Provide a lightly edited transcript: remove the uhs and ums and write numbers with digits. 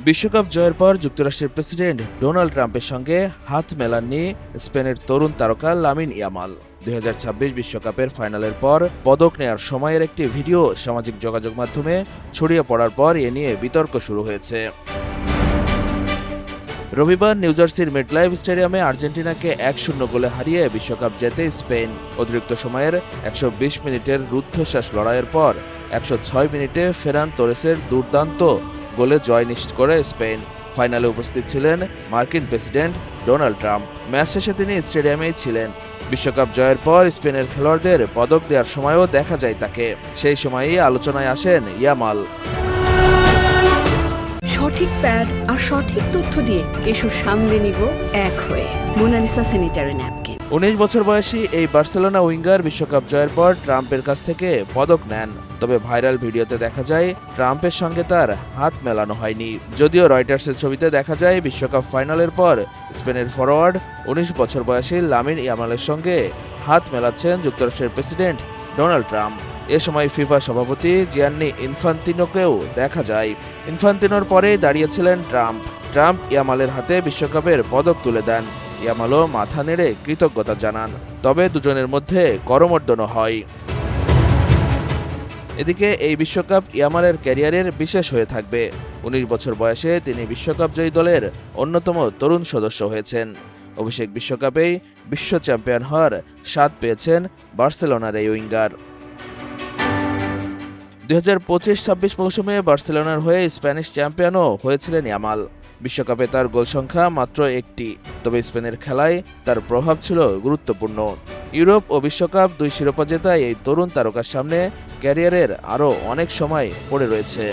বিশ্বকাপ জয়ের পর যুক্তরাষ্ট্রের প্রেসিডেন্ট ডোনাল্ড ট্রাম্পের সঙ্গে হাত মেলাননি স্পেনের তরুণ তারকা লামিন ইয়ামাল। 2026 বিশ্বকাপের ফাইনালের পর পদক নেয়ার সময়ের একটি ভিডিও সামাজিক যোগাযোগ মাধ্যমে ছড়িয়ে পড়ার পর এ নিয়ে বিতর্ক শুরু হয়েছে। রবিবার নিউজার্সির মেটলাইফ স্টেডিয়ামে আর্জেন্টিনাকে 1-0 গোলে হারিয়ে বিশ্বকাপ জেতে স্পেন। অতিরিক্ত সময়ের 120 মিনিটের রুদ্ধশ্বাস লড়াইয়ের পর 106 মিনিটে ফেরান তোরেসের দুর্দান্ত গোলে জয় নিশ্চিত করে স্পেন। ফাইনালে উপস্থিত ছিলেন মার্কিন প্রেসিডেন্ট ডোনাল্ড ট্রাম্প। ম্যাচ শেষে তিনি স্টেডিয়ামেই ছিলেন। বিশ্বকাপ জয়ের পর স্পেনের খেলোয়াড়দের পদক দেওয়ার সময়ও দেখা যায় তাকে। সেই সময়ই আলোচনায় আসেন ইয়ামাল। সঠিক প্যাড আর সঠিক তথ্য দিয়ে এসব সামলে নিব এক হয়ে। Mona Lisa sanitary napkin. 19 বছর বয়সী এই বার্সেলোনা উইঙ্গার বিশ্বকাপ জয়ের পর ট্রাম্পের কাছ থেকে পদক নেন। তবে ভাইরাল ভিডিওতে দেখা যায় ট্রাম্পের সঙ্গে তার হাত মেলানো হয়নি। যদিও রয়টার্সের ছবিতে দেখা যায় বিশ্বকাপ ফাইনালের পর স্পেনের ফরোয়ার্ড 19 বছর বয়সী লামিন ইয়ামালের সঙ্গে হাত মেলাচ্ছেন যুক্তরাষ্ট্রের প্রেসিডেন্ট ডোনাল্ড ট্রাম্প। এ সময় ফিফা সভাপতি জিয়ান্নি ইনফান্তিনোকেও দেখা যায়। ইনফান্তিনোর পরেই দাঁড়িয়েছিলেন ট্রাম্প ইয়ামালের হাতে বিশ্বকাপের পদক তুলে দেন। ইয়ামালও মাথা নেড়ে কৃতজ্ঞতা জানান। তবে দুজনের মধ্যে করমর্দনও হয়। এদিকে এই বিশ্বকাপ ইয়ামালের ক্যারিয়ারের বিশেষ হয়ে থাকবে। 19 বছর বয়সে তিনি বিশ্বকাপ জয়ী দলের অন্যতম তরুণ সদস্য হয়েছেন। অভিষেক বিশ্বকাপেই বিশ্ব চ্যাম্পিয়ন হওয়ার স্বাদ পেয়েছেন বার্সেলোনার এই উইঙ্গার। 2025-26 মৌসুমে বার্সেলোনার হয়ে স্প্যানিশ চ্যাম্পিয়নও হয়েছিলেন ইয়ামাল। বিশ্বকাপে তার গোল সংখ্যা মাত্র একটি, তবে স্পেনের খেলায় তার প্রভাব ছিল গুরুত্বপূর্ণ। ইউরোপ ও বিশ্বকাপ দুই শিরোপা জেতায় এই তরুণ তারকার সামনে ক্যারিয়ারের আরও অনেক সময় পড়ে রয়েছে।